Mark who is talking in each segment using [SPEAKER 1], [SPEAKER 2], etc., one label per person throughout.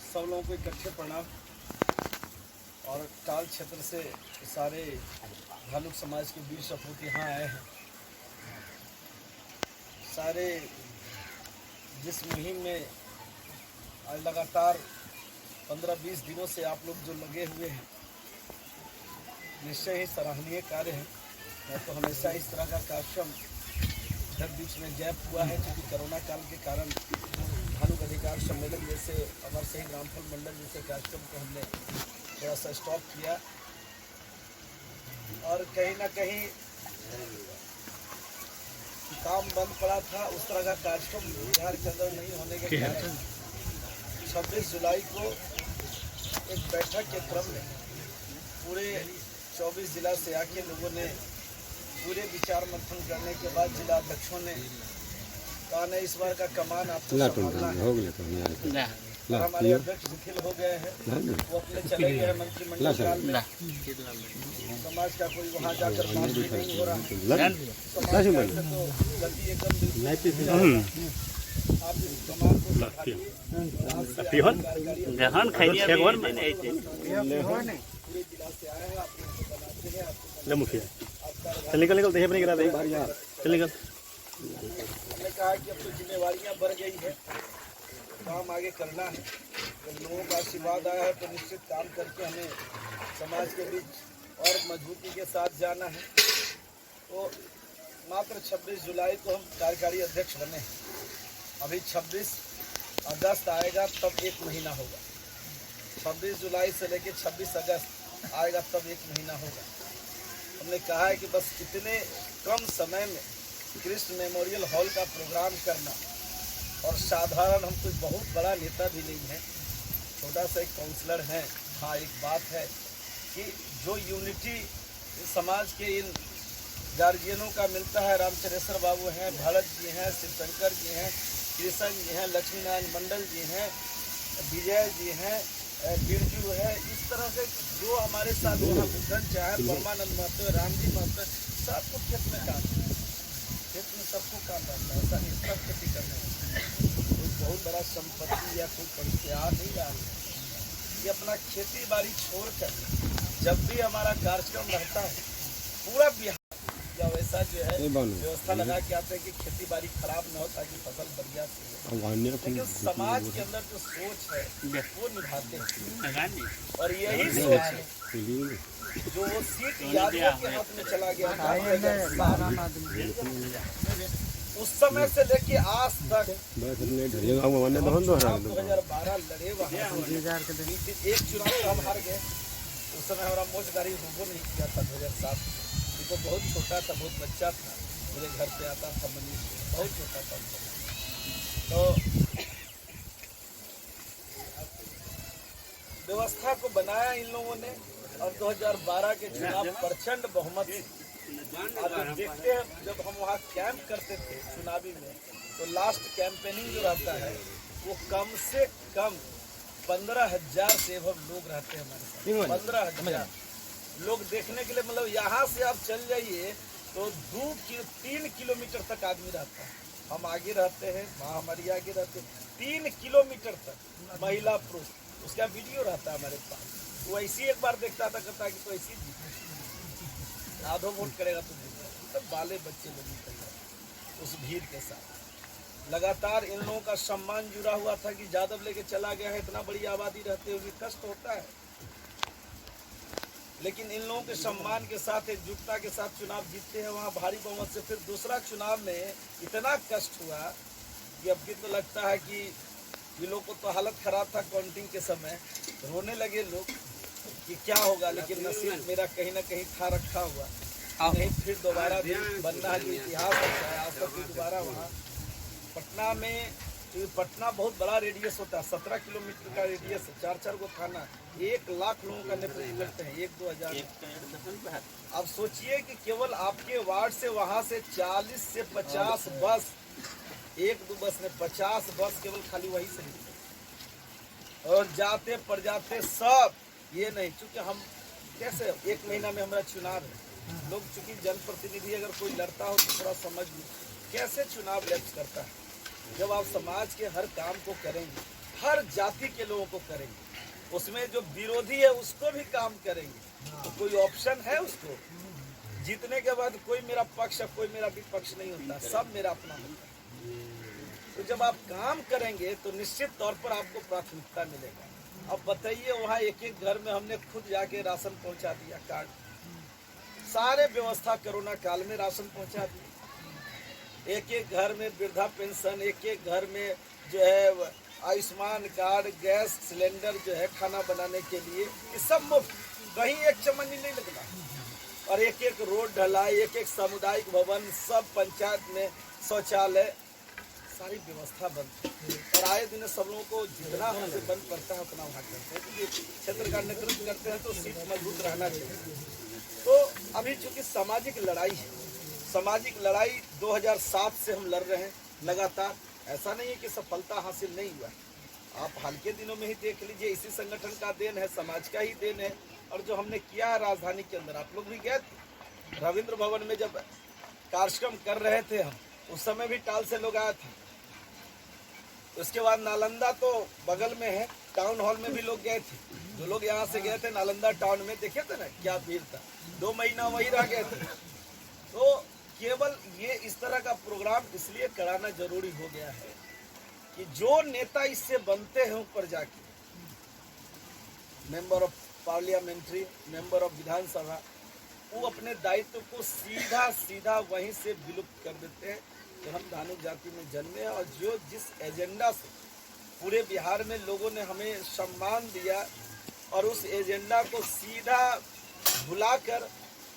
[SPEAKER 1] सब लोगों को इकट्ठे प्रणाम। और टाल क्षेत्र से सारे भालुक समाज के वीर सपूत यहाँ आए हैं। सारे जिस मुहिम में आज लगातार 15-20 दिनों से आप लोग जो लगे हुए हैं, निश्चय ही सराहनीय कार्य है। मैं तो हमेशा इस तरह का कार्यक्रम जब बीच में गैप हुआ है, क्योंकि कोरोना काल के कारण भालुक अधिकार सम्मेलन जैसे अमर सिंह रामफल मंडल जैसे कार्यक्रम को हमने थोड़ा सा स्टॉप किया और कहीं ना कहीं काम बंद पड़ा था। उस तरह का कार्यक्रम बिहार के अंदर नहीं होने के कारण 26 जुलाई को एक बैठक के क्रम में पूरे 24 जिला से आके लोगों ने पूरे विचार मंथन करने के बाद जिला अध्यक्षों ने कहा नहीं, इस बार का कमान आपको संभालना है। हमारे अध्यक्ष शिथिल हो गए हैं, वो अपने चले गए हैं मंत्रिमंडल काल में। समाज का कोई वहाँ जाकर बात भी नहीं हो रहा। समाज तो गति एकदम आप इस कमान को पूरे जिला से आए हैं। आप बनाते हैं, आपको
[SPEAKER 2] निकल निकल दे गिरा दे चल निकल।
[SPEAKER 1] हमने कहा कि अब तो जिम्मेवारियां बढ़ गई है, काम आगे करना है। जब लोगों का आशीर्वाद आया है तो निश्चित काम करके हमें समाज के बीच और मजबूती के साथ जाना है। तो मात्र 26 जुलाई को हम कार्यकारी अध्यक्ष बने हैं। अभी 26 अगस्त आएगा तब 1 महीना होगा। 26 जुलाई से लेकर 26 अगस्त आएगा तब 1 महीना होगा। हमने कहा है कि बस इतने कम समय में कृष्ण मेमोरियल हॉल का प्रोग्राम करना, और साधारण हम कोई बहुत बड़ा नेता भी नहीं है, छोटा सा एक काउंसलर हैं। हाँ, एक बात है कि जो यूनिटी समाज के इन गार्जियनों का मिलता है, रामचरेश्वर बाबू हैं, भरत जी हैं, शिवशंकर जी हैं, कृष्ण जी हैं, लक्ष्मी नारायण मंडल जी हैं, विजय जी हैं, बिरजू है, इस तरह से जो हमारे साथ वहाँ बुद्धन चाहे, परमानंद महतो, राम जी महतो, सबको खेत में काम, खेत में सबको काम रहता है। ऐसा नहीं सब खेती करने में कोई बहुत बड़ा संपत्ति या कोई परिचय नहीं रहा है। ये अपना खेती बाड़ी छोड़कर जब भी हमारा कार्यक्रम रहता है, पूरा बिहार या वैसा जो है व्यवस्था लगा के आते हैं कि खेती बाड़ी खराब न हो ताकि फसल बढ़िया से हो। लेकिन समाज के अंदर जो सोच है वो निभाते हैं, और यही सोच है जो वो सीट यादवों के हाथ में चला गया था। उस समय से लेके आज तक 2012 लड़े वहाँ, एक चुनाव हम हार गए। उस समय हमारा मोचदारी रूबो नहीं किया था 2007। तो बहुत छोटा था, बहुत बच्चा था, मेरे घर पे आता था मनीष, बहुत छोटा था। तो व्यवस्था को बनाया इन लोगों ने, और 2012 के चुनाव प्रचंड बहुमत से आप देखते हैं। जब हम वहाँ कैंप करते थे चुनावी में, तो लास्ट कैंपेनिंग जो रहता है वो कम से कम 15,000 से लोग रहते हैं हमारे साथ। 15,000 लोग देखने के लिए, मतलब यहाँ से आप चल जाइए तो 3 किलोमीटर तक आदमी रहता है। हम आगे रहते हैं, माँ हमारी आगे रहते हैं, 3 किलोमीटर तक महिला पुरुष, उसका वीडियो रहता है हमारे पास। वो ऐसी एक बार देखता था, कहता कि तो ऐसी आधो वोट करेगा तो जीतेगा। तब बाले बच्चे लोग निकल उस भीड़ के साथ। लगातार इन लोगों का सम्मान जुड़ा हुआ था कि यादव लेके चला गया है, इतना बड़ी आबादी रहते हुए कष्ट होता है। लेकिन इन लोगों के सम्मान के साथ, एकजुटता के साथ चुनाव जीतते हैं वहाँ भारी बहुमत से। फिर दूसरा चुनाव में इतना कष्ट हुआ कि अब तो लगता है कि ये लोग को तो हालत खराब था। काउंटिंग के समय रोने लगे लोग कि क्या होगा, लेकिन नसीब मेरा कहीं ना कहीं था रखा हुआ। नहीं, फिर दोबारा बनना है, इतिहास होता है। आज तक दोबारा वहाँ पटना में, पटना बहुत बड़ा रेडियस होता है, 17 किलोमीटर का रेडियस, 4-4 गो थाना, 1 लाख लोगों का नेतृत्व करते हैं, 1-2 हजार। अब सोचिए कि केवल आपके वार्ड से वहाँ से 40 से 50 बस, 1-2 बस में 50 बस केवल खाली वही से निकले, और जाते पर जाते सब ये नहीं। चूँकि हम कैसे 1 महीना में हमारा चुनाव है, लोग चूँकि जनप्रतिनिधि अगर कोई लड़ता हो तो थोड़ा समझ लो कैसे चुनाव लैप्स करता है। जब आप समाज के हर काम को करेंगे, हर जाति के लोगों को करेंगे, उसमें जो विरोधी है उसको भी काम करेंगे, तो कोई ऑप्शन है उसको? जीतने के बाद कोई मेरा पक्ष कोई मेरा विपक्ष नहीं होता, सब मेरा अपना होता है। तो जब आप काम करेंगे तो निश्चित तौर पर आपको प्राथमिकता मिलेगा। अब बताइए, वहाँ एक एक घर में हमने खुद जाके राशन पहुंचा दिया, कार्ड सारे व्यवस्था कोरोना काल में राशन पहुंचा दिया। एक एक घर में वृद्धा पेंशन, एक एक घर में जो है आयुष्मान कार्ड, गैस सिलेंडर जो है खाना बनाने के लिए, ये सब मुफ्त, कहीं एक चमनी नहीं लगना। और एक एक रोड ढलाई, एक एक सामुदायिक भवन, सब पंचायत में शौचालय, सारी व्यवस्था बंद। और आए दिन सब लोगों को जितना हमसे बंद पड़ता है उतना वहाँ करते हैं, क्योंकि क्षेत्र का नेतृत्व करते हैं तो सीट मजबूत रहना चाहिए। तो अभी चूंकि सामाजिक लड़ाई है, सामाजिक लड़ाई 2007 से हम लड़ रहे हैं लगातार। ऐसा नहीं है कि सफलता हासिल नहीं हुआ, आप हाल के दिनों में ही देख लीजिए, इसी संगठन का देन है, समाज का ही देन है। और जो हमने किया है राजधानी के अंदर, आप लोग भी गए थे रविंद्र भवन में जब कार्यक्रम कर रहे थे हम, उस समय भी टाल से लोग आए थे। उसके बाद नालंदा तो बगल में है, टाउन हॉल में भी लोग गए थे। जो लोग यहाँ से गए थे नालंदा टाउन में, देखे थे ना क्या भीड़ था, 2 महीना वही रह गए थे। तो केवल ये इस तरह का प्रोग्राम इसलिए कराना जरूरी हो गया है कि जो नेता इससे बनते हैं ऊपर जाके, member of parliamentary, member of Vidhan Sabha, वो अपने दायित्व को सीधा सीधा वहीं से विलुप्त कर देते हैं कि हम धानुक जाति में जन्मे हैं। और जो जिस एजेंडा से पूरे बिहार में लोगों ने हमें सम्मान दिया, और उस एजेंडा को सीधा भुलाकर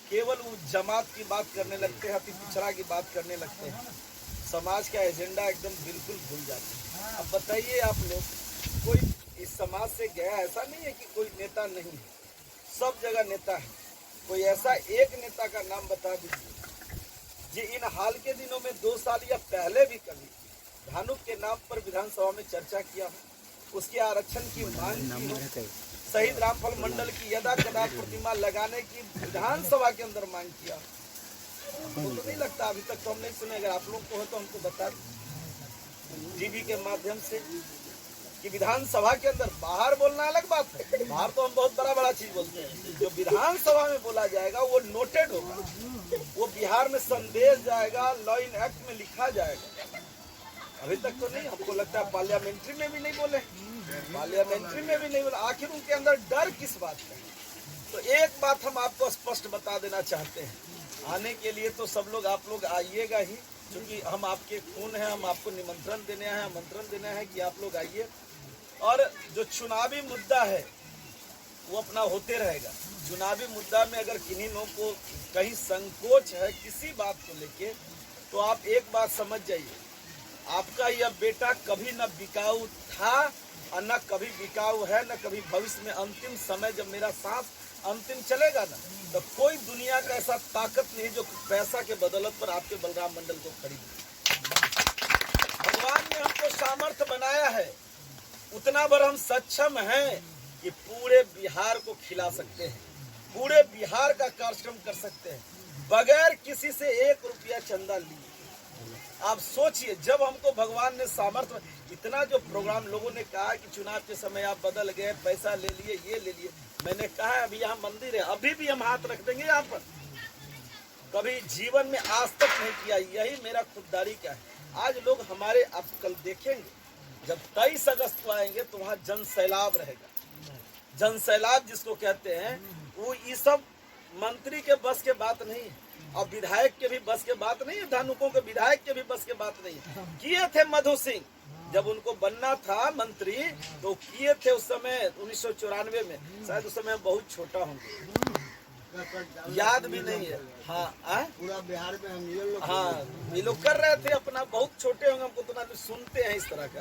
[SPEAKER 1] केवल वो जमात की बात करने लगते हैं, अति पिछड़ा की बात करने लगते हैं, समाज का एजेंडा एकदम बिल्कुल भूल जाते हैं। अब बताइए आप लोग, कोई इस समाज से गया, ऐसा नहीं है कि कोई नेता नहीं है, सब जगह नेता है। कोई ऐसा एक नेता का नाम बता दीजिए जी इन हाल के दिनों में 2 साल या पहले भी कभी धानुक के नाम पर विधानसभा में चर्चा किया हो, उसके आरक्षण की मांग की हो, शहीद रामफल मंडल की यदा कदा प्रतिमा लगाने की विधानसभा के अंदर मांग किया। हमको तो नहीं लगता, अभी तक तो हम नहीं सुने। अगर आप लोग को हो तो हमको बता टीवी के माध्यम से कि विधानसभा के अंदर, बाहर बोलना अलग बात है, बाहर तो हम बहुत बड़ा चीज बोलते हैं, जो विधानसभा में बोला जाएगा वो नोटेड होगा, वो बिहार में संदेश जाएगा, लॉ इन एक्ट में लिखा जाएगा। अभी तक तो नहीं, हमको लगता है पार्लियामेंट्री में भी नहीं बोले, पार्लियामेंट्री में भी नहीं बोले। आखिर उनके अंदर डर किस बात का है? तो एक बात हम आपको स्पष्ट बता देना चाहते हैं, आने के लिए तो सब लोग, आप लोग आइएगा ही, क्योंकि हम आपके खून हैं, हम आपको निमंत्रण देने हैं, आमंत्रण देना है कि आप लोग आइए। और जो चुनावी मुद्दा है वो अपना होते रहेगा। चुनावी मुद्दा में अगर किन्हीं लोगों को कहीं संकोच है किसी बात को लेके, तो आप एक बात समझ जाइए, आपका यह बेटा कभी न बिकाऊ था और न कभी बिकाऊ है, न कभी भविष्य में। अंतिम समय जब मेरा सांस अंतिम चलेगा ना, तो कोई दुनिया का ऐसा ताकत नहीं जो पैसा के बदौलत पर आपके बलराम मंडल को खरीद। भगवान ने हमको सामर्थ्य बनाया है, उतना भर हम सक्षम हैं कि पूरे बिहार को खिला सकते हैं, पूरे बिहार का कार्यक्रम कर सकते हैं बगैर किसी से 1 रुपया चंदा लिए। आप सोचिए, जब हमको भगवान ने सामर्थ्य, इतना जो प्रोग्राम लोगों ने कहा कि चुनाव के समय आप बदल गए, पैसा ले लिए, ये ले लिए, मैंने कहा है अभी यहाँ मंदिर है, अभी भी हम हाथ रख देंगे यहाँ पर। कभी जीवन में आज तक नहीं किया, यही मेरा खुददारी का है। आज लोग हमारे, आप कल देखेंगे जब 23 अगस्त को आएंगे तो वहाँ जन सैलाब रहेगा। जन सैलाब जिसको कहते हैं, वो ये सब मंत्री के बस के बात नहीं है, और विधायक के भी बस के बात नहीं है, धानुकों के विधायक के भी बस के बात नहीं है। किए थे मधु सिंह, जब उनको बनना था मंत्री तो किए थे उस समय 1994 में, शायद उस समय बहुत छोटा होंगे, याद भी नहीं है। हाँ,
[SPEAKER 3] पूरा बिहार में हम
[SPEAKER 1] ये लोग कर रहे थे अपना, बहुत छोटे होंगे, हमको तो सुनते हैं इस तरह का।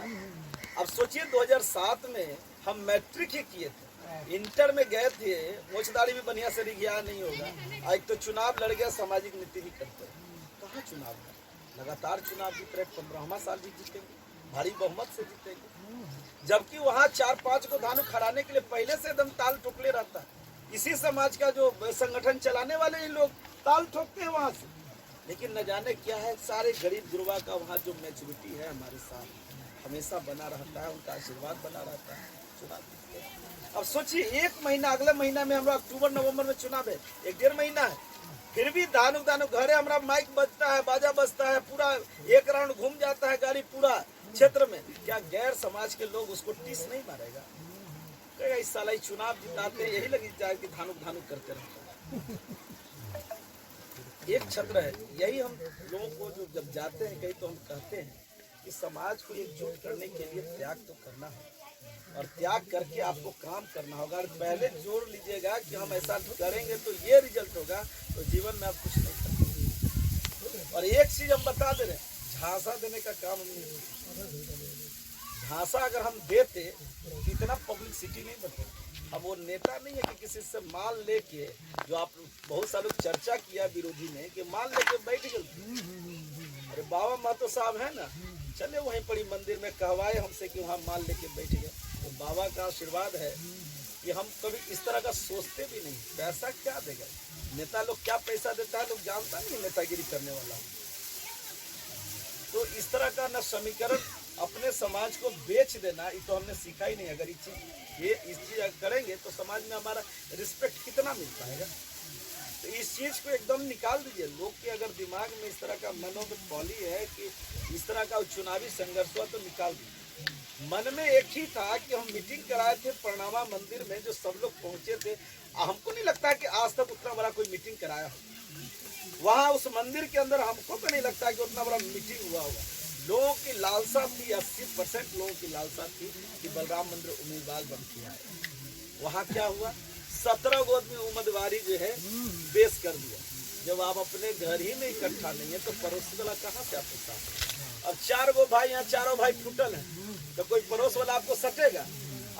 [SPEAKER 1] अब सोचिए 2007 में हम मैट्रिक ही किए थे, इंटर में गए थे, मोचदारी भी बढ़िया से रिघिया नहीं होगा। आज तो चुनाव लड़ गया, सामाजिक नीति भी करते हैं, कहाँ चुनाव है? लगातार चुनाव जीत रहे, 15वां साल भी जीतेंगे, भारी बहुमत से जीतेंगे। जबकि वहाँ 4-5 को धानुक हराने के लिए पहले से एकदम ताल ठोकले रहता है। इसी समाज का जो संगठन चलाने वाले ही लोग ताल ठोकते हैं वहाँ से। लेकिन न जाने क्या है, सारे गरीब गुरबा का वहाँ जो मैच्योरिटी है हमारे साथ हमेशा बना रहता है, उनका आशीर्वाद बना रहता है। चुनाव अब सोचिए, एक महीना अगले महीना में हमारा अक्टूबर नवंबर में चुनाव है, 1-1.5 महीना है, फिर भी दानु घरे हमारा माइक बजता है, बाजा बजता है, पूरा एक राउंड घूम जाता है गाड़ी पूरा क्षेत्र में। क्या गैर समाज के लोग उसको टीस नहीं मारेगा? कहेगा इस साल ही चुनाव जिताते हैं, यही लगी जाए कि धानुक धानुक करते रहते हैं। एक छत्र है, यही हम लोगों को जो जब जाते हैं कहीं तो हम कहते हैं कि समाज को एकजुट करने के लिए त्याग तो करना है, और त्याग करके आपको काम करना होगा। और पहले जोड़ लीजिएगा कि हम ऐसा करेंगे तो ये रिजल्ट होगा, तो जीवन में आप कुछ नहीं करेंगे। और एक चीज हम बता दे रहे हैं, झांसा देने का काम हम नहीं, झांसा अगर हम देते तो इतना पब्लिसिटी नहीं बनती। अब वो नेता नहीं है कि किसी से माल लेके, जो आप बहुत सारे चर्चा किया विरोधी ने कि माल लेके बैठ गए। अरे बाबा महतो साहब है ना, चले वहीं पड़ी मंदिर में, कहवाए हमसे कि वहाँ माल लेके बैठ गए। तो बाबा का आशीर्वाद है कि हम कभी इस तरह का सोचते भी नहीं। पैसा क्या देगा नेता लोग, क्या पैसा देता है लोग जानता नहीं नेतागिरी करने वाला। तो इस तरह का न समीकरण अपने समाज को बेच देना, ये तो हमने सीखा ही नहीं। अगर इस चीज करेंगे तो समाज में हमारा रिस्पेक्ट कितना मिल पाएगा? तो इस चीज को एकदम निकाल दीजिए। लोग के अगर दिमाग में इस तरह का मनोबली है कि इस तरह का चुनावी संघर्ष हुआ तो निकाल दीजिए। मन में एक ही था कि हम मीटिंग कराए थे परिणामा मंदिर में, जो सब लोग पहुंचे थे। हमको नहीं लगता कि आज तक उतना बड़ा कोई मीटिंग कराया हो वहाँ उस मंदिर के अंदर। हमको तो नहीं लगता कि उतना बड़ा मीटिंग हुआ होगा। लोगों की लालसा थी, 80% लोगों की लालसा थी कि बलराम मंदिर उम्मीदवार बन के आए। वहाँ क्या हुआ, 17 गो आदमी उम्मीदवारी जो है पेश कर दिया। जब आप अपने घर ही में इकट्ठा नहीं है तो पड़ोसी वाला कहाँ से आपके साथ? अब 4 गो भाई, यहाँ चारों भाई फुटल है, तो कोई पड़ोस वाला आपको सटेगा?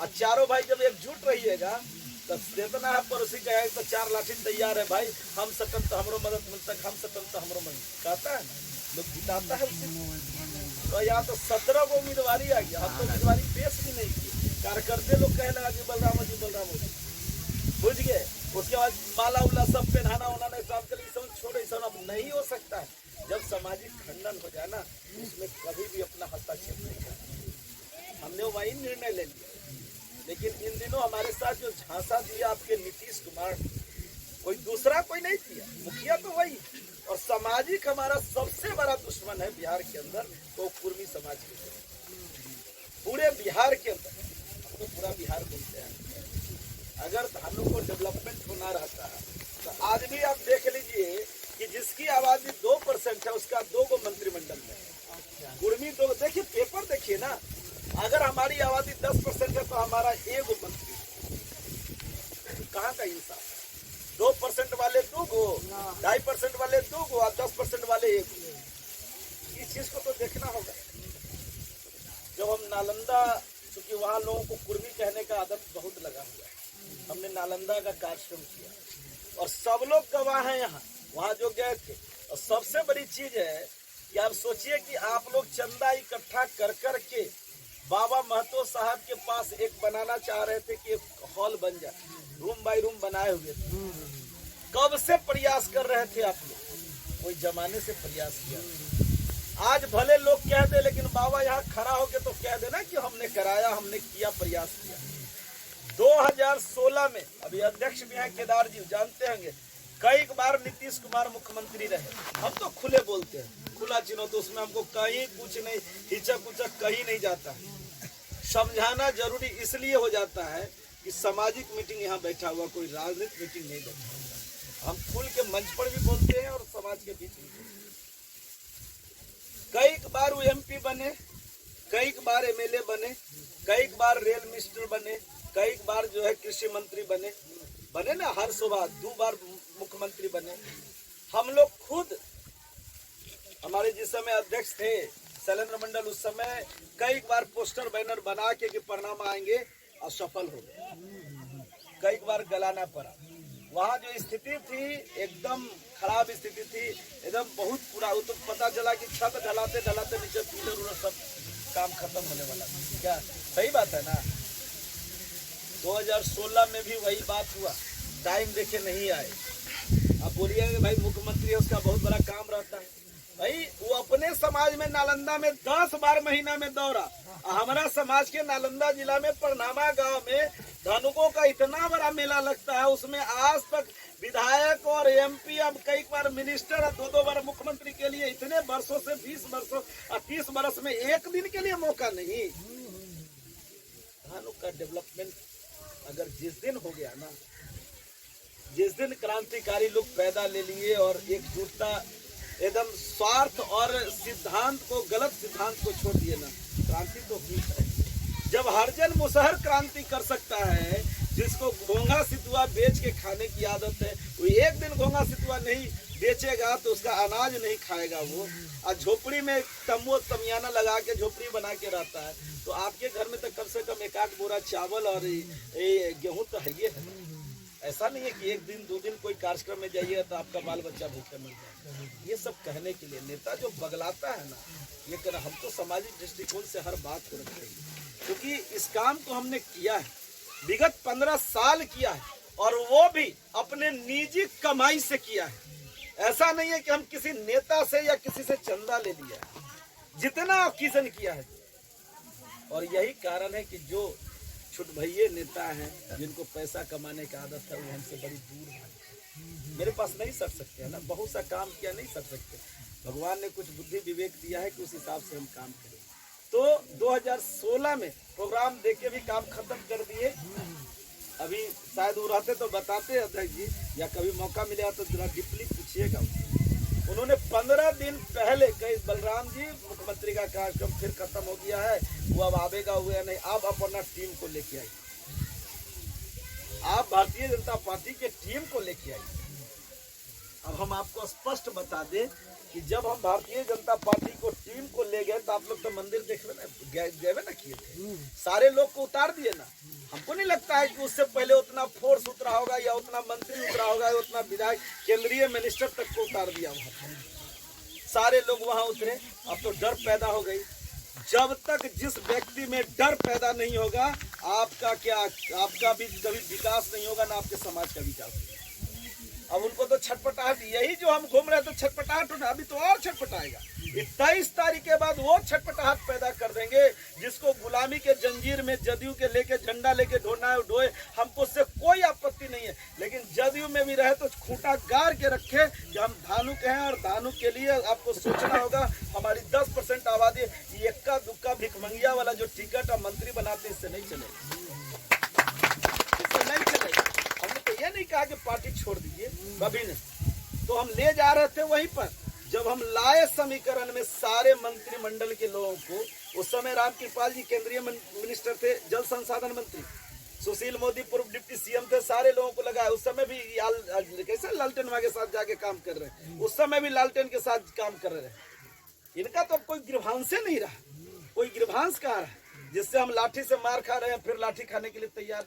[SPEAKER 1] और चारों भाई जब एकजुट रहिएगा तो चेतना है, पड़ोसी कहेगा तो 4 लाठी तैयार है भाई, हम सटन तो हमरो मदद मिल तक, हम सटन तो हमरो मदद कहता है, लोग जिताता है उसे। तो यहाँ तो 17 को उम्मीदवारी आ गया, हम तो उम्मीदवारी पेश भी नहीं की। कार्यकर्ते लोग कहने लगा कि बलराम जी बुझ गए। उसके बाद माला उला सब पहनाना उन्होंने सब छोड़े, सब अब नहीं हो सकता है। जब सामाजिक खंडन हो जाए ना, उसमें कभी भी अपना हस्तक्षेप नहीं करना। हमने वही निर्णय ले लिया। लेकिन इन दिनों हमारे साथ जो झांसा दिया आपके नीतीश कुमार, कोई दूसरा कोई नहीं दिया, मुखिया तो वही। और सामाजिक हमारा सबसे बड़ा दुश्मन है बिहार के अंदर, तो कुर्मी समाज के पूरे बिहार के अंदर, तो पूरा बिहार बोलते हैं। अगर धानु को डेवलपमेंट होना रहता है तो आज भी आप देख लीजिए कि जिसकी आबादी 2% है उसका 2 गो मंत्रिमंडल में कुर्मी। तो देखिए पेपर देखिए ना, अगर हमारी आबादी 10% है तो हमारा 1 मंत्री, कहाँ का इंसाफ? 2% वाले 2 गो, 2.5% वाले 2 गो और 10% वाले 1 गो। इस चीज को तो देखना होगा। जब हम नालंदा, क्योंकि वहाँ लोगों को कुर्मी कहने का आदत बहुत लगा हुआ है, हमने नालंदा का कार्यक्रम किया और सब लोग गवाह हैं यहाँ, वहाँ जो गए थे। और सबसे बड़ी चीज है कि आप सोचिए कि आप लोग चंदा इकट्ठा कर कर के बाबा महतो साहब के पास एक बनाना चाह रहे थे कि एक हॉल बन जाए, रूम बाय रूम बनाए हुए थे। कब से प्रयास कर रहे थे आप लोग, कोई जमाने से प्रयास किया। आज भले लोग कह दे, लेकिन बाबा यहाँ खड़ा होके तो कह देना कि हमने कराया, हमने किया, प्रयास किया। 2016 में अभी अध्यक्ष भी हैं केदार जी, जानते होंगे, कई बार नीतीश कुमार मुख्यमंत्री रहे। हम तो खुले बोलते हैं, खुला चिन्ह, तो उसमें हमको कहीं कुछ नहीं, हिचक उचक कहीं नहीं जाता है। समझाना जरूरी इसलिए हो जाता है कि सामाजिक मीटिंग यहाँ बैठा हुआ, कोई राजनीतिक मीटिंग नहीं बैठा। हम खुल के मंच पर भी बोलते हैं और समाज के बीच में। कई बार वो MP बने, कई बार MLA बने, कई बार रेल मिनिस्टर बने, कई बार जो है कृषि मंत्री बने ना, हर सुबह 2 बार मुख्यमंत्री बने। हम लोग खुद, हमारे जिस समय अध्यक्ष थे शैलेंद्र मंडल, उस समय कई बार पोस्टर बैनर बना के कि परिणाम आएंगे, असफल हो गए। कई बार गलाना पड़ा। वहाँ जो स्थिति थी एकदम खराब स्थिति थी, एकदम बहुत पूरा। तो पता चला कि छत ढलाते ढलाते नीचे पिलर सब काम खत्म होने वाला। क्या सही बात है ना? 2016 में भी वही बात हुआ, टाइम देखे नहीं आए। आप बोलिए कि भाई मुख्यमंत्री है उसका बहुत बड़ा काम रहता है। भाई वो अपने समाज में नालंदा में 10 बार महीना में दौरा, हमारा समाज के नालंदा जिला में परनामा गांव में धनुकों का इतना बड़ा मेला लगता है, उसमें आज तक विधायक और एमपी, अब कई बार मिनिस्टर और 2-2 बार मुख्यमंत्री के लिए इतने वर्षों से 20 वर्षों और 30 वर्ष में एक दिन के लिए मौका नहीं। धानुक का डेवलपमेंट अगर जिस दिन हो गया ना, जिस दिन क्रांतिकारी लोग पैदा ले लिए और एकजुटता एकदम स्वार्थ और सिद्धांत को, गलत सिद्धांत को छोड़ दिए ना, क्रांति तो हुई है। जब हरजन मुसहर क्रांति कर सकता है, जिसको घोंघा सितुआ बेच के खाने की आदत है, वो एक दिन घोंघा सितुआ नहीं बेचेगा तो उसका अनाज नहीं खाएगा वो, और झोपड़ी में तमो तमियाना लगा के झोपड़ी बना के रहता है, तो आपके घर में तो कम से कम 1-8 बोरा चावल और गेहूं तो है ही है। ऐसा नहीं है कि एक दिन 2 दिन कोई कार्यक्रम में जाइए तो आपका बाल बच्चा भूखे मर जाए। ये सब कहने के लिए नेता जो बगलाता है ना, ये कहना हम तो सामाजिक दृष्टिकोण से हर बात को रख रहे हैं, क्योंकि इस काम को हमने किया है, विगत 15 साल किया है, और वो भी अपने निजी कमाई से किया है। ऐसा नहीं है कि हम किसी नेता से या किसी से चंदा ले लिया है, जितना ऑक्सीजन किया है। और यही कारण है कि जो छुट भैये नेता हैं, जिनको पैसा कमाने की आदत है, वो हमसे बड़ी दूर है। मेरे पास नहीं सक सकते है ना, बहुत सा काम किया नहीं सक सकते। भगवान ने कुछ बुद्धि विवेक दिया है कि उस हिसाब से हम काम करें। तो 2016 में प्रोग्राम देके भी काम खत्म कर दिए। अभी शायद वो रहते तो बताते अध्यक्ष जी, या कभी मौका मिलेगा तो जरा डीपली पूछिएगा। उन्होंने 15 दिन पहले कही बलराम जी मुख्यमंत्री का कार्यक्रम फिर खत्म हो गया है, वो अब आवेगा हुआ नहीं, आप अपना टीम को लेके आइए, आप भारतीय जनता पार्टी के टीम को लेके आइए। अब हम आपको स्पष्ट बता दें कि जब हम भारतीय जनता पार्टी को टीम को ले गए तो आप लोग तो मंदिर देखने गए ना किए थे, सारे लोग को उतार दिए ना। हमको नहीं लगता है कि उससे पहले उतना फोर्स उतरा होगा या उतना मंत्री उतरा होगा या उतना विधायक केंद्रीय मिनिस्टर तक को उतार दिया वहां, सारे लोग वहां उतरे। अब तो डर पैदा हो गई। जब तक जिस व्यक्ति में डर पैदा नहीं होगा, आपका भी कभी विकास नहीं होगा, ना आपके समाज का विकास। अब उनको तो छटपटाहट, यही जो हम घूम रहे तो छटपटाहट होना, अभी तो और छटपटाएगा। 23 तारीख के बाद वो छटपटाहट पैदा कर देंगे जिसको गुलामी के जंजीर में जदयू के लेके झंडा लेके ढोए। हमको उससे कोई आपत्ति नहीं है, लेकिन जदयू में भी रहे तो खूंटा गाड़ के रखे कि हम धानुक हैं, और धानुक के लिए आपको सोचना होगा। हमारी 10% आबादी, इक्का दुक्का भिखमंगिया वाला जो टिकट और मंत्री बनाते, इससे नहीं चलेगा, इससे नहीं चलेगा। हमने तो ये नहीं कहा कि पार्टी छोड़ दीजिए, कभी नहीं। तो हम ले जा रहे थे वहीं पर, जब हम लाए समीकरण में सारे मंत्रिमंडल के लोगों को। उस समय रामकृपाल जी केंद्रीय मिनिस्टर थे, जल संसाधन मंत्री, सुशील मोदी पूर्व डिप्टी सीएम थे, सारे लोगों को लगाया। उस समय भी कैसे लालटेन के साथ जाके काम कर रहे हैं, उस समय भी लालटेन के साथ काम कर रहे हैं। इनका तो अब कोई गिरभांस नहीं रहा, कोई गिरभांस कहाँ रहा जिससे हम लाठी से मार खा रहे हैं, फिर लाठी खाने के लिए तैयार।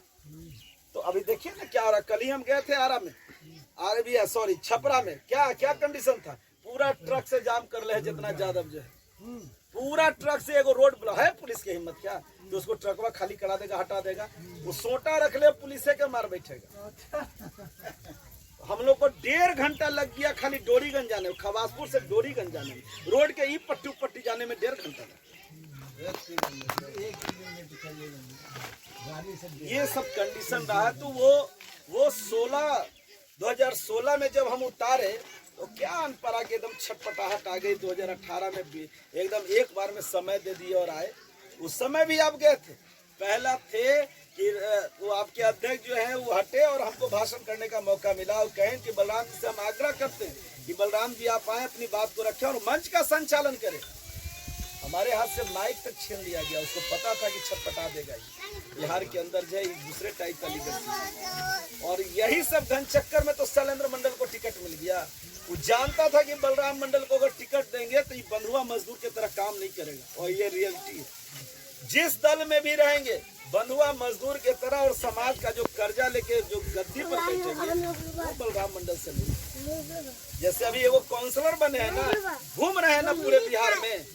[SPEAKER 1] तो अभी देखिए ना क्या हो रहा। कल ही हम गए थे आरा में, छपरा में, क्या कंडीशन था, पूरा ट्रक से जाम कर ले जितना यादव जो है, पूरा ट्रक से एगो रोड ब्लॉक है। पुलिस की हिम्मत क्या कि उसको ट्रकवा खाली करा देगा, हटा देगा, वो सोटा रख ले, पुलिस के मार बैठेगा। हम लोग को 1.5 घंटा लग गया खाली डोरीगंज जाने में, खवासपुर से डोरीगंज जाने में, रोड के ई पट्टी जाने में 1.5 घंटा लगा। ये सब कंडीशन रहा। तो वो 2016 में जब हम उतारे तो क्या अनपरा के एकदम छटपटाहट आ गई। 2018 में भी एकदम एक बार में समय दे दिए और आए। उस समय भी आप गए थे, पहला थे कि वो आपके अध्यक्ष जो हैं वो हटे और हमको भाषण करने का मौका मिला और कहें कि बलराम जी से हम आग्रह करते हैं कि बलराम जी आप आए, अपनी बात को रखें और मंच का संचालन करें। हमारे हाथ से माइक तक छीन लिया गया। उसको पता था कि छटपटा देगा, बिहार के अंदर जो है दूसरे टाइप का लीडर। और यही सब घन चक्कर में तो शैलेंद्र मंडल को टिकट मिल गया। वो जानता था कि बलराम मंडल को अगर टिकट देंगे तो ये बंधुआ मजदूर की तरह काम नहीं करेगा। और ये रियलिटी है, जिस दल में भी रहेंगे बंधुआ मजदूर के तरह, और समाज का जो कर्जा लेके जो गद्दी पर बैठेंगे वो बलराम मंडल से नहीं। जैसे अभी वो काउंसलर बने हैं ना, घूम रहे हैं ना पूरे बिहार में,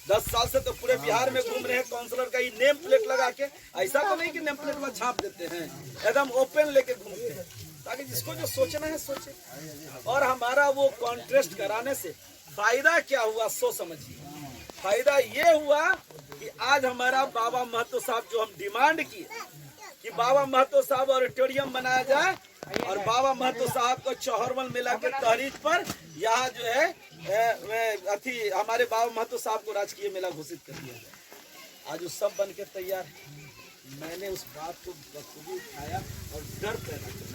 [SPEAKER 1] 10 साल से तो पूरे बिहार में घूम रहे हैं काउंसलर का ये नेम प्लेट लगा के। ऐसा तो नहीं कि नेम प्लेट में छाप देते हैं, एकदम ओपन लेके घूमते हैं। ताकि जिसको जो सोचना है सोचे। और हमारा वो कॉन्टेस्ट कराने से फायदा क्या हुआ सो समझिए। फायदा ये हुआ कि आज हमारा बाबा महतो साहब जो हम डिमांड किए कि बाबा महतो साहब ऑडिटोरियम बनाया जाए और बाबा महतो साहब को चौहरमल मेला के तहरीक पर यहाँ जो है अथी हमारे बाबा महतो साहब को राजकीय मेला घोषित कर दिया जाए। आज वो सब बन के तैयार है। मैंने उस बात को बखूबी उठाया और डर पैदा किया।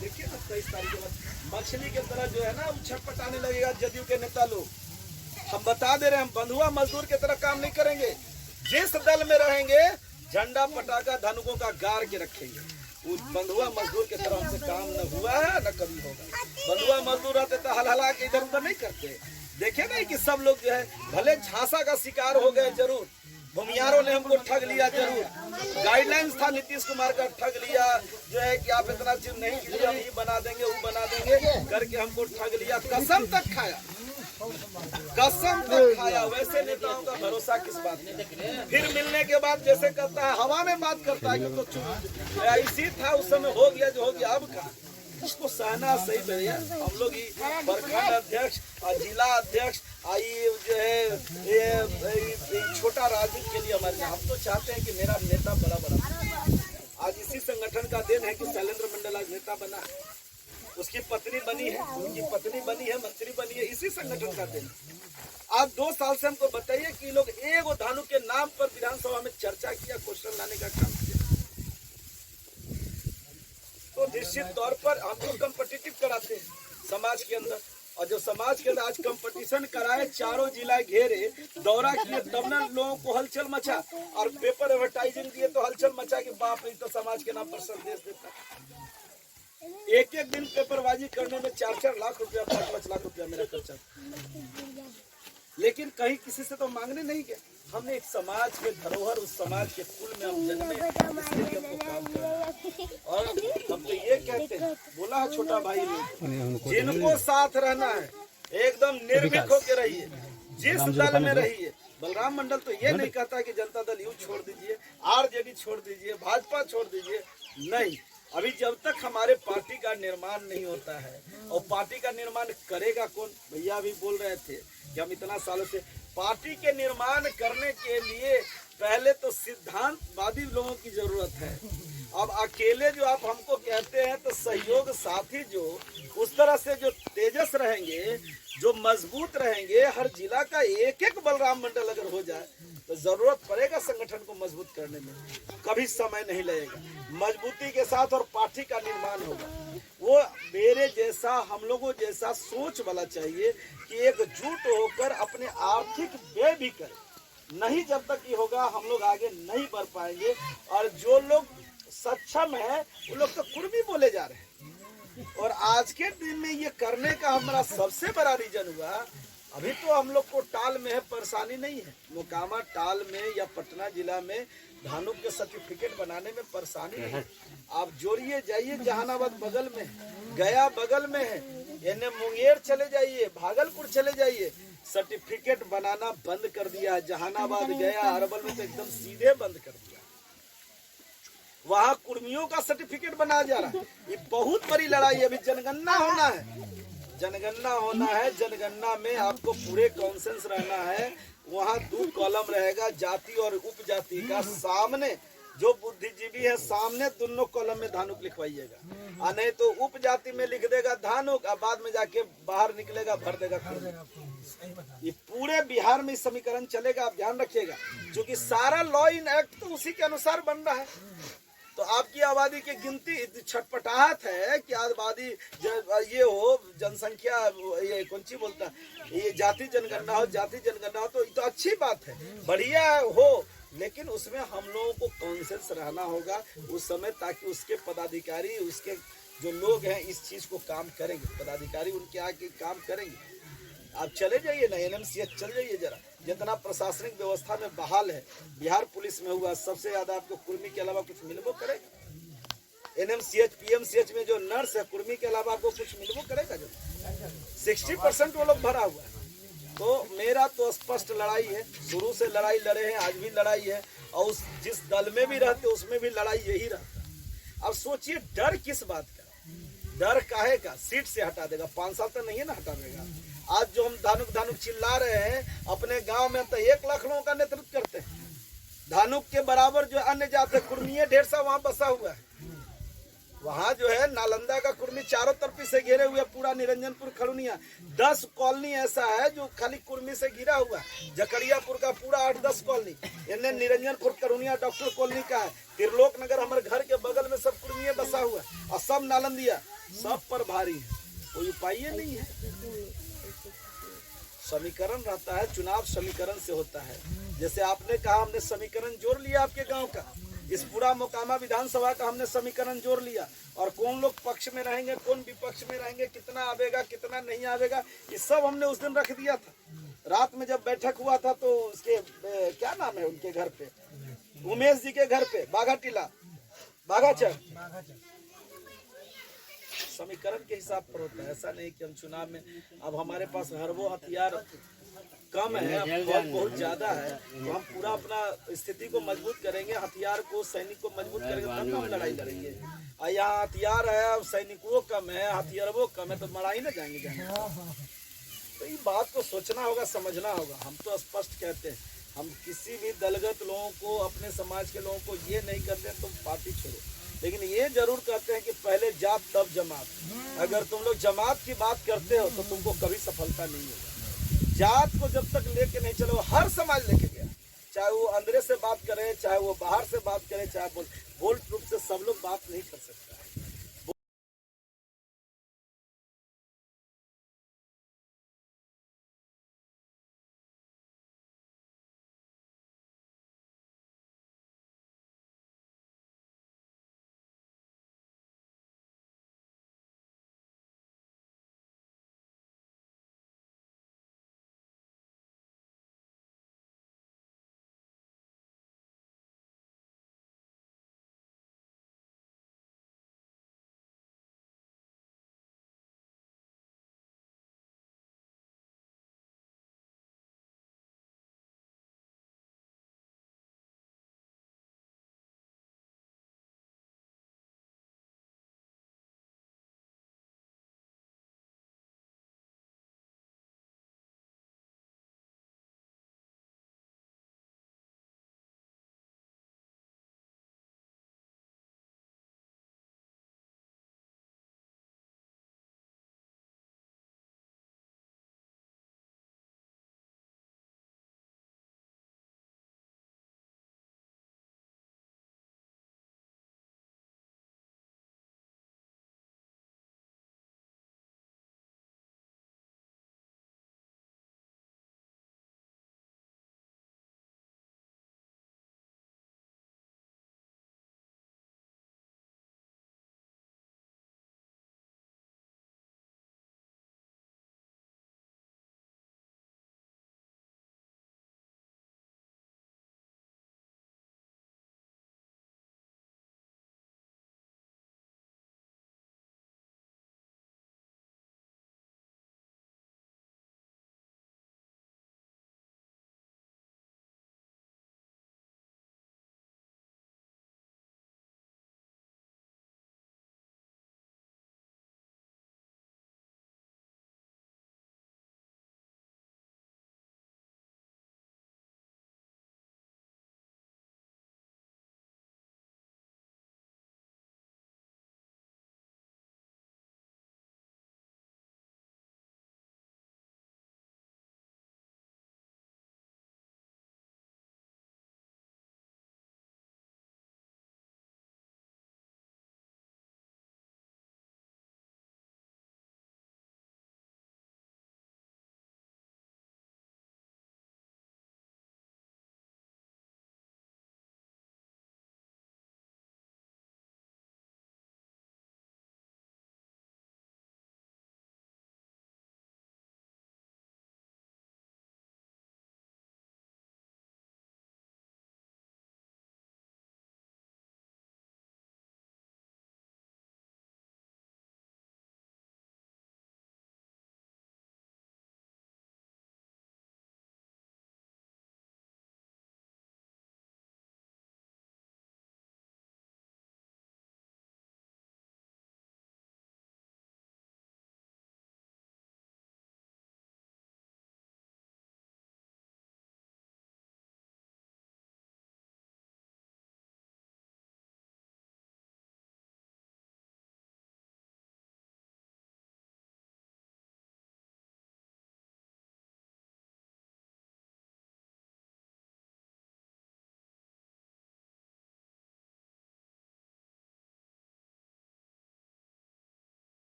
[SPEAKER 1] देखिए ना 23 तारीख के बाद मछली के तरह जो है ना वो छटपटाने लगेगा जदयू के नेता लोग। हम बता दे रहे हैं, हम बंधुआ मजदूर की तरह काम नहीं करेंगे। जिस दल में रहेंगे झंडा पटाखा धानुकों का गाड़ के रखेंगे। उस बंधुआ मजदूर की तरह हमसे काम न हुआ है न कभी होगा। बंधुआ मजदूर रहते तो हला के इधर उधर नहीं करते। देखे नहीं कि सब लोग जो है भले झांसा का शिकार हो गए, जरूर भूमियारों ने हमको ठग लिया, जरूर गाइडलाइंस था नीतीश कुमार का, ठग लिया जो है कि आप इतना चीज नहीं कीजिए, हम ये बना देंगे वो बना देंगे करके हमको ठग लिया। कसम तक खाया, कसम तक खाया। वैसे नेताओं का भरोसा किस बात में? फिर मिलने के बाद जैसे करता है हवा में बात करता है कि तो चुप ऐसी था उस समय, हो गया जो हो गया। अब का इसको सहना सही भैया। हम लोग प्रखंड अध्यक्ष और जिला अध्यक्ष आई जो है ये छोटा राजनीति के लिए हमारे, हम तो चाहते हैं कि मेरा नेता बड़ा आज इसी संगठन का देन है कि शैलेंद्र मंडल आज नेता बना है, उसकी पत्नी बनी है, उनकी पत्नी बनी है, मंत्री बनी है, इसी संगठन का देन। आज 2 साल से हमको बताइए कि लोग एक धानु के नाम पर विधानसभा में चर्चा किया, क्वेश्चन लाने का काम किया। तो निश्चित तौर पर हम लोग कम्पिटिटिव कराते हैं समाज के अंदर, और जो समाज के अंदर आज कंपटीशन कराए, चारों जिला घेरे, दौरा किए, तब न लोगों को हलचल मचा, और पेपर एडवर्टाइजिंग किए तो हलचल मचा कि बाप रे तो समाज के नाम पर संदेश देता है। एक दिन पेपरबाजी करने में 4-4 लाख रुपया 5-5 लाख रुपया मेरा खर्चा, लेकिन कहीं किसी से तो मांगने नहीं गया। हमने एक समाज के धरोहर, उस समाज के कुल में हम जन्मे, इसलिए हमको काम करना। और हम तो ये कहते हैं, बोला है छोटा भाई ने, जिनको साथ रहना है एकदम निर्भीक होकर रहिए, जिस दल में रहिए। बलराम मंडल तो ये नहीं कहता कि जनता दल यू छोड़ दीजिए, आरजेडी छोड़ दीजिए, भाजपा छोड़ दीजिए, नहीं। अभी जब तक हमारे पार्टी का निर्माण नहीं होता है, और पार्टी का निर्माण करेगा कौन? भैया भी बोल रहे थे कि हम इतना सालों से पार्टी के निर्माण करने के लिए पहले तो सिद्धांतवादी लोगों की जरूरत है। अब अकेले जो आप हमको कहते हैं तो सहयोग साथी जो उस तरह से जो तेजस रहेंगे, जो मजबूत रहेंगे, हर जिला का एक बलराम मंडल अगर हो जाए तो जरूरत पड़ेगा संगठन को मजबूत करने में, कभी समय नहीं लगेगा। मजबूती के साथ और पार्टी का निर्माण होगा। वो मेरे जैसा, हम लोगों जैसा सोच वाला चाहिए कि एकजुट होकर अपने आर्थिक व्यय भी करें। नहीं, जब तक ये होगा हम लोग आगे नहीं बढ़ पाएंगे। और जो लोग सक्षम है वो लोग तो कुर्मी बोले जा रहे हैं। और आज के दिन में ये करने का हमारा सबसे बड़ा रीजन हुआ, अभी तो हम लोग को टाल में है, परेशानी नहीं है। मोकामा टाल में या पटना जिला में धानु के सर्टिफिकेट बनाने में परेशानी नहीं है। आप जोड़िए जाइए, जहानाबाद बगल में है, गया बगल में है, यानी मुंगेर चले जाइए, भागलपुर चले जाइए, सर्टिफिकेट बनाना बंद कर दिया है। जहानाबाद, गया, अरवल में तो एकदम सीधे बंद कर दिया। वहाँ कुर्मियों का सर्टिफिकेट बनाया जा रहा है। ये बहुत बड़ी लड़ाई। अभी जनगणना होना है, जनगणना होना है। जनगणना में आपको पूरे कॉन्सेंस रहना है। वहाँ 2 कॉलम रहेगा, जाति और उपजाति का। सामने जो बुद्धिजीवी है, सामने दोनों कॉलम में धानुक लिखवाइएगा, और नहीं तो उपजाति में लिख देगा धानुक, और बाद में जाके बाहर निकलेगा भर देगा। ये पूरे बिहार में समीकरण चलेगा, आप ध्यान रखिएगा, क्योंकि सारा लॉ इन एक्ट तो उसी के अनुसार बन रहा है। तो आपकी आबादी की गिनती छटपटाहट है कि आबादी ये हो, जनसंख्या ये कौन सी बोलता है, ये जाति जनगणना हो, जाति जनगणना हो, तो ये तो अच्छी बात है, बढ़िया हो, लेकिन उसमें हम लोगों को कॉन्सेंस रहना होगा उस समय, ताकि उसके पदाधिकारी, उसके जो लोग हैं इस चीज को काम करेंगे, पदाधिकारी उनके आके काम करेंगे। आप चले जाइए ना, NMCH चल जाइए जरा, जितना प्रशासनिक व्यवस्था में बहाल है, बिहार पुलिस में हुआ, सबसे ज्यादा आपको कुर्मी के अलावा कुछ मिलबो करेगा। NMCH, PMCH में जो नर्स है, कुर्मी के अलावा आपको कुछ मिलबो करेगा? जो 60% वो लोग भरा हुआ है। तो मेरा तो स्पष्ट लड़ाई है, शुरू से लड़ाई लड़े हैं, आज भी लड़ाई है, और जिस दल में भी रहते उसमें भी लड़ाई यही रहता है अब सोचिए डर किस बात का, डर काहे का, सीट से हटा देगा, 5 साल तक नहीं है ना हटा देगा। आज जो हम धानुक धानुक चिल्ला रहे हैं, अपने गांव में तो 1 लाख लोगों का नेतृत्व करते हैं। धानुक के बराबर जो अन्य जाते कुर्मी ढेर सा वहां बसा हुआ है। वहां जो है नालंदा का कुर्मी चारों तरफ से घेरे हुए, पूरा निरंजनपुर खड़ुनिया 10 कॉलोनी ऐसा है जो खाली कुर्मी से घिरा हुआ है। जकरियापुर का पूरा 8-10 कॉलोनी, इन्हें निरंजनपुर खड़ुनिया डॉक्टर कॉलोनी का है, त्रिलोक नगर हमारे घर के बगल में सब कुर्मी बसा हुआ है, और सब नालंदिया, सब पर भारी है, कोई उपाय नहीं है। समीकरण रहता है, चुनाव समीकरण से होता है। जैसे आपने कहा हमने समीकरण जोड़ लिया आपके गांव का, इस पूरा मोकामा विधानसभा का हमने समीकरण जोड़ लिया, और कौन लोग पक्ष में रहेंगे कौन विपक्ष में रहेंगे, कितना आवेगा कितना नहीं आवेगा, ये सब हमने उस दिन रख दिया था। रात में जब बैठक हुआ था तो उसके क्या नाम है उनके घर पे, उमेश जी के घर पे, बाघा टीला, बाघाचर, समीकरण के हिसाब पर होता है। ऐसा नहीं कि हम चुनाव में, अब हमारे पास हर वो हथियार कम है, बहुत ज्यादा है, तो हम पूरा अपना स्थिति को मजबूत करेंगे, हथियार को सैनिक को मजबूत करेंगे, तब हम लड़ाई लड़ेंगे। और यहाँ हथियार है, अब सैनिकों कम है, हथियारों कम है, तो लड़ाई ना जाएंगे। तो ये बात को सोचना होगा, समझना होगा। हम तो स्पष्ट कहते हैं, हम किसी भी दलगत लोगों को, अपने समाज के लोगों को ये नहीं कहते तुम पार्टी छोड़ो, लेकिन ये जरूर कहते हैं कि पहले जात तब जमात। अगर तुम लोग जमात की बात करते हो तो तुमको कभी सफलता नहीं होगा। जात को जब तक लेके नहीं चलो, हर समाज लेके गया, चाहे वो अंदर से बात करे, चाहे वो बाहर से बात करे, चाहे बोल रूप से सब लोग बात नहीं कर सकता है।